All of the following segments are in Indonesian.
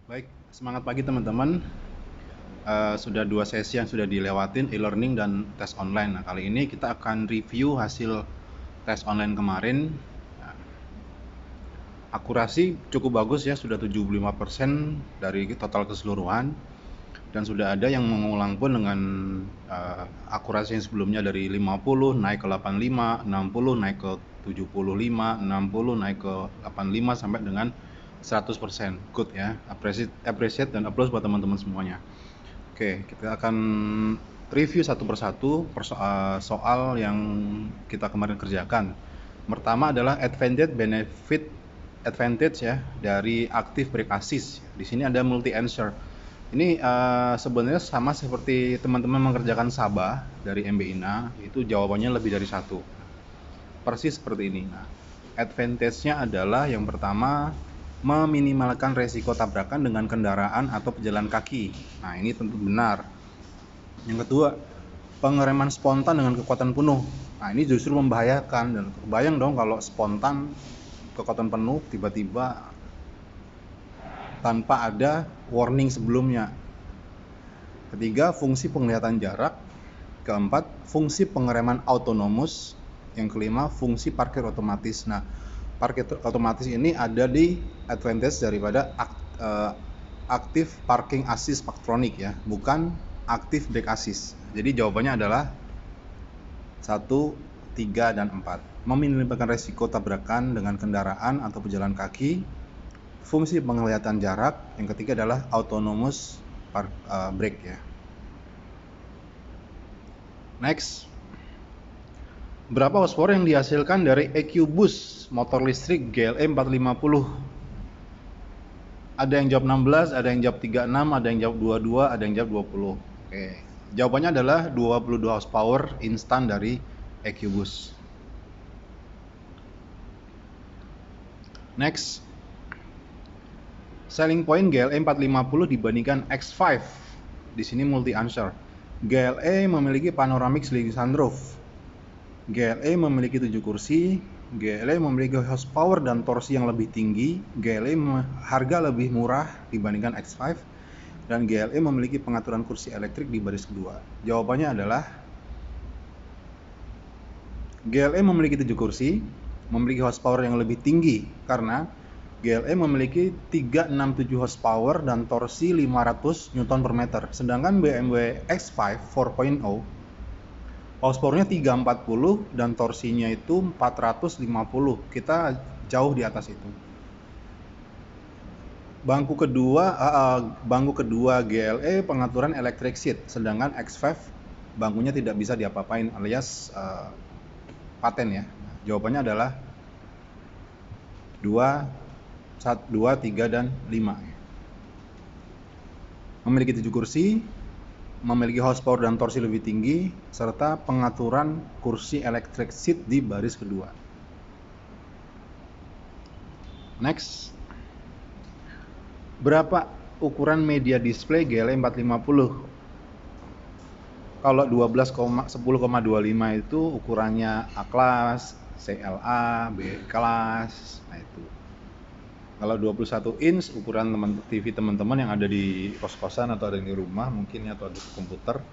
Baik, semangat pagi teman-teman. Sudah 2 sesi yang sudah dilewatin, e-learning dan tes online. Nah, kali ini kita akan review hasil tes online kemarin. Nah, akurasi cukup bagus ya, sudah 75% dari total keseluruhan. Dan sudah ada yang mengulang pun dengan akurasi yang sebelumnya dari 50 naik ke 85, 60 naik ke 75, 60 naik ke 85 sampai dengan 100%. Good ya, appreciate dan applause buat teman-teman semuanya. Oke, kita akan review satu persatu soal yang kita kemarin kerjakan. Pertama adalah advantage ya dari active break assist. Di sini ada multi answer. Ini sebenarnya sama seperti teman-teman mengerjakan Sabah dari MBINA, itu jawabannya lebih dari satu. Persis seperti ini. Nah, advantage-nya adalah yang pertama meminimalkan resiko tabrakan dengan kendaraan atau pejalan kaki. Nah, ini tentu benar. Yang kedua, pengereman spontan dengan kekuatan penuh. Nah, ini justru membahayakan. Dan kebayang dong kalau spontan kekuatan penuh tiba-tiba tanpa ada warning sebelumnya. Ketiga, fungsi penglihatan jarak. Keempat, fungsi pengereman autonomous. Yang kelima, fungsi parkir otomatis. Nah, parkir otomatis ini ada di advantage daripada active parking assist Paktronic ya, bukan active brake assist. Jadi jawabannya adalah 1, 3, dan 4. Meminimalkan resiko tabrakan dengan kendaraan atau pejalan kaki. Fungsi penglihatan jarak. Yang ketiga adalah autonomous brake ya. Next. Berapa horsepower yang dihasilkan dari EQ-Boost motor listrik GLE 450? Ada yang jawab 16, ada yang jawab 36, ada yang jawab 22, ada yang jawab 20. Oke. Jawabannya adalah 22 horsepower instan dari EQ-Boost. Next. Selling point GLE 450 dibandingkan X5. Di sini multi answer. GLE memiliki panoramic sliding sunroof. GLE memiliki 7 kursi. GLE memiliki horsepower dan torsi yang lebih tinggi. GLE harga lebih murah dibandingkan X5. Dan GLE memiliki pengaturan kursi elektrik di baris kedua. Jawabannya adalah GLE memiliki 7 kursi, memiliki horsepower yang lebih tinggi karena GLE memiliki 367 horsepower dan torsi 500 Nm/meter. Sedangkan BMW X5 4.0 horsepowernya 340 dan torsinya itu 450. Kita jauh di atas itu. Bangku kedua GLE pengaturan electric seat, sedangkan X5 bangkunya tidak bisa diapa-apain alias paten ya. Jawabannya adalah 2, 3, dan 5. Memiliki 7 kursi, memiliki horsepower dan torsi lebih tinggi, serta pengaturan kursi electric seat di baris kedua. Next. Berapa ukuran media display GLE 450? Kalau 10,25 itu ukurannya A class, CLA, B class. Nah itu. Kalau 21 inch ukuran TV teman-teman yang ada di kos-kosan atau ada di rumah mungkin ya, atau di komputer,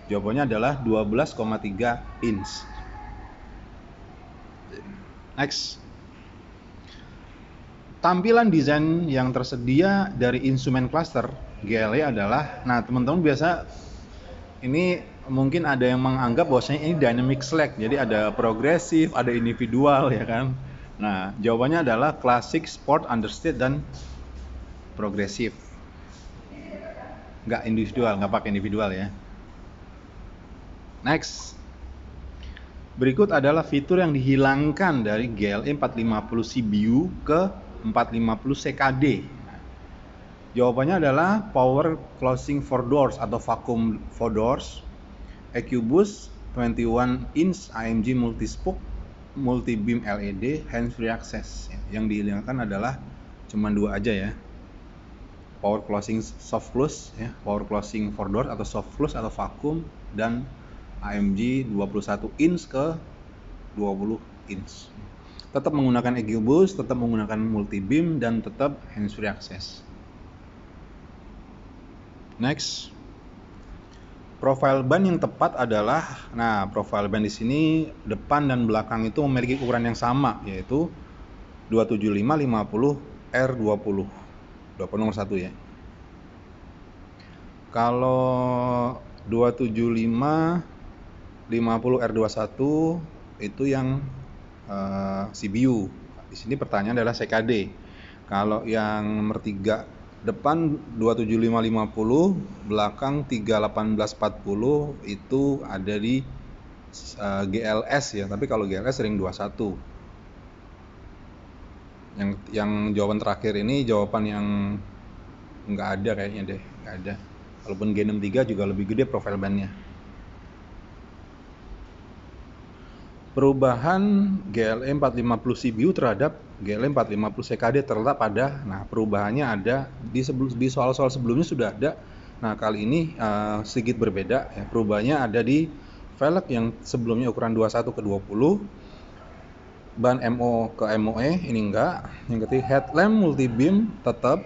jawabannya adalah 12,3 inch. Next. Tampilan desain yang tersedia dari instrumen cluster GLE adalah, nah teman-teman biasa ini mungkin ada yang menganggap bahwasanya ini dynamic select, jadi ada progresif, ada individual ya kan. Nah jawabannya adalah classic, sport, understate, dan progresif. Nggak individual, nggak pakai individual ya. Next. Berikut adalah fitur yang dihilangkan dari GLE 450 CBU ke 450 CKD. Jawabannya adalah power closing for doors atau vacuum for doors, EQ-Boost, 21 inch AMG multi-spoke, multi-beam LED, hands-free access. Yang dihilangkan adalah cuma 2 aja ya. Power closing soft close ya, power closing for doors atau soft close atau vacuum, dan AMG 21 inch ke 20 inch. Tetap menggunakan EQ-Boost, tetap menggunakan multi-beam, dan tetap hands-free access. Next, profile ban yang tepat adalah, nah profile ban di sini depan dan belakang itu memiliki ukuran yang sama, yaitu 275/50 R20. 20 nomor 1 ya. Kalau 275/50 R21 itu yang CBU. Di sini pertanyaan adalah CKD. Kalau yang nomor 3 depan 275/50, belakang 318/40 itu ada di GLS ya, tapi kalau GLS ring 21. Yang jawaban terakhir ini jawaban yang nggak ada kayaknya deh, nggak ada. Walaupun G63 juga lebih gede profile ban-nya. Perubahan GLE 450 CBU terhadap GLE 450 CKD terletak pada, nah perubahannya ada di soal-soal sebelumnya sudah ada. Nah kali ini sedikit berbeda ya. Perubahannya ada di velg yang sebelumnya ukuran 21/20, ban MO ke MOE ini enggak. Yang ketiga headlamp multi beam tetap,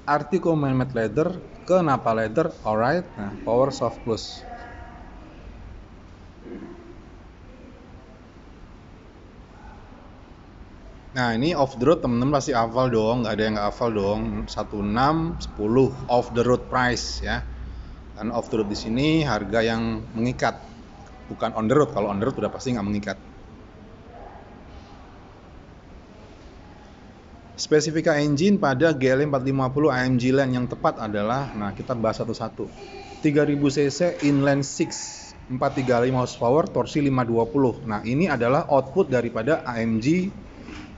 Artico man-made leather ke Nappa leather, alright. Nah power soft close. Nah ini off the road temen-temen pasti hafal dong, nggak ada yang nggak hafal dong. 1610 off the road price ya. Dan off the road di sini harga yang mengikat, bukan on the road. Kalau on the road udah pasti nggak mengikat. Spesifika engine pada GLE 450 AMG Line yang tepat adalah, nah kita bahas satu-satu. 3000 cc inline 6, 435 horsepower, torsi 520. Nah ini adalah output daripada AMG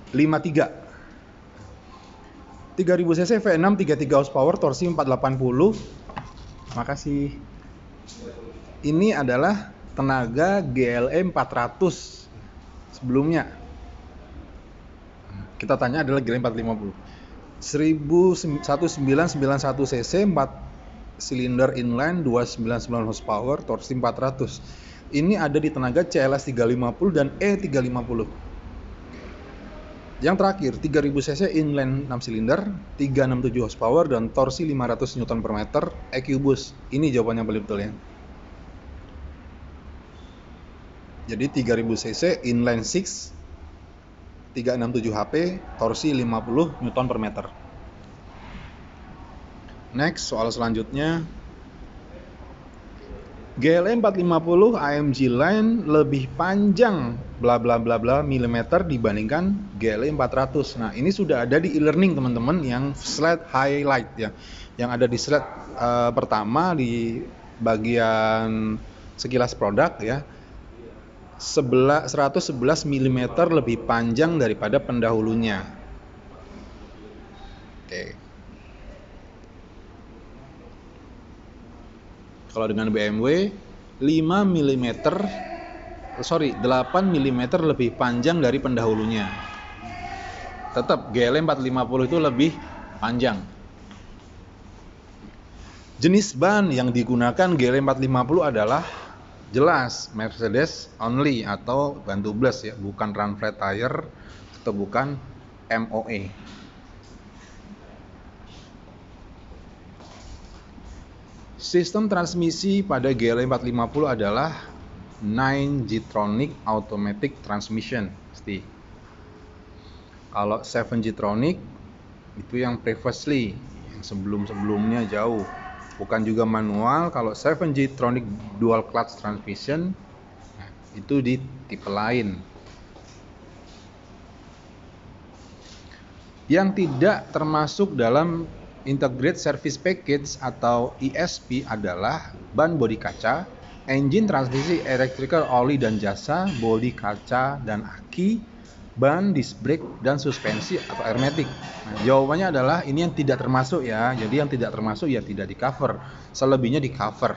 53. 3000 cc V6 33 horsepower, torsi 480. Makasih. Ini adalah tenaga GLE 400 sebelumnya. Kita tanya adalah GLE 450. 1991 cc 4 silinder inline 299 horsepower, torsi 400. Ini ada di tenaga CLS 350 dan E350. Yang terakhir 3000 cc inline 6 silinder 367 horsepower dan torsi 500 Nm/m EQBoost. Ini jawabannya paling betul ya. Jadi 3000 cc inline 6 367 HP, torsi 50 Nm/m. Next, soal selanjutnya. GLE 450 AMG Line lebih panjang bla bla bla bla milimeter dibandingkan GLE 400. Nah, ini sudah ada di e-learning teman-teman yang slide highlight ya. Yang ada di slide pertama di bagian sekilas produk ya. 111 mm lebih panjang daripada pendahulunya. Oke. Kalau dengan BMW 8 mm lebih panjang dari pendahulunya. Tetap GLE 450 itu lebih panjang. Jenis ban yang digunakan GLE 450 adalah jelas Mercedes only atau ban tubeless ya, bukan run flat tire atau bukan MOE. Sistem transmisi pada GLE 450 adalah 9G-tronic automatic transmission. Pasti. Kalau 7G-tronic itu yang previously, yang sebelum-sebelumnya jauh. Bukan juga manual. Kalau 7G-tronic dual clutch transmission, nah, itu di tipe lain. Yang tidak termasuk dalam Integrated Service Package atau ISP adalah ban bodi kaca, engine, transmisi, electrical, oli dan jasa, bodi kaca dan aki, ban, disc brake, dan suspensi atau hermetic. Nah, jawabannya adalah ini yang tidak termasuk ya. Jadi yang tidak termasuk ya tidak di cover, selebihnya di cover.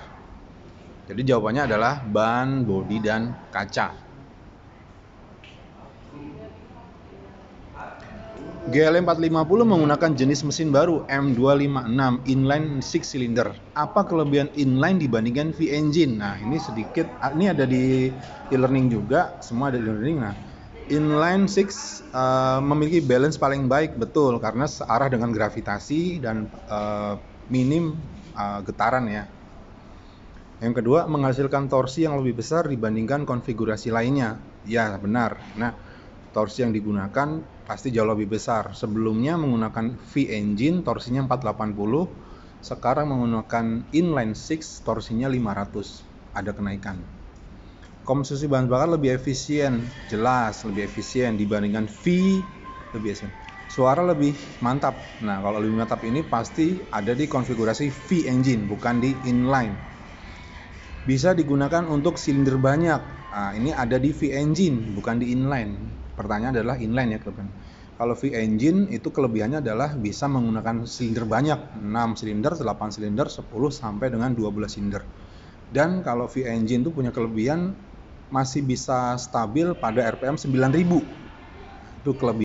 Jadi jawabannya adalah ban, bodi, dan kaca. GLE 450 menggunakan jenis mesin baru M256 inline 6 cylinder. Apa kelebihan inline dibandingkan V-engine? Nah, ini sedikit, ini ada di e-learning juga, semua ada di e-learning. Nah, inline 6 memiliki balance paling baik, betul, karena searah dengan gravitasi dan minim getaran ya. Yang kedua, menghasilkan torsi yang lebih besar dibandingkan konfigurasi lainnya. Ya, benar. Nah, torsi yang digunakan pasti jauh lebih besar. Sebelumnya menggunakan V-engine torsinya 480, sekarang menggunakan inline 6 torsinya 500. Ada kenaikan. Konsumsi bahan bakar lebih efisien, jelas lebih efisien dibandingkan V, lebih efisien. Suara lebih mantap. Nah, kalau lebih mantap ini pasti ada di konfigurasi V-engine, bukan di inline. Bisa digunakan untuk silinder banyak. Nah, ini ada di V-engine, bukan di inline. Pertanyaan adalah inline ya, teman. Kalau V-engine itu kelebihannya adalah bisa menggunakan silinder banyak, 6 silinder, 8 silinder, 10 sampai dengan 12 silinder. Dan kalau V-engine itu punya kelebihan masih bisa stabil pada RPM 9000. Itu kelebihan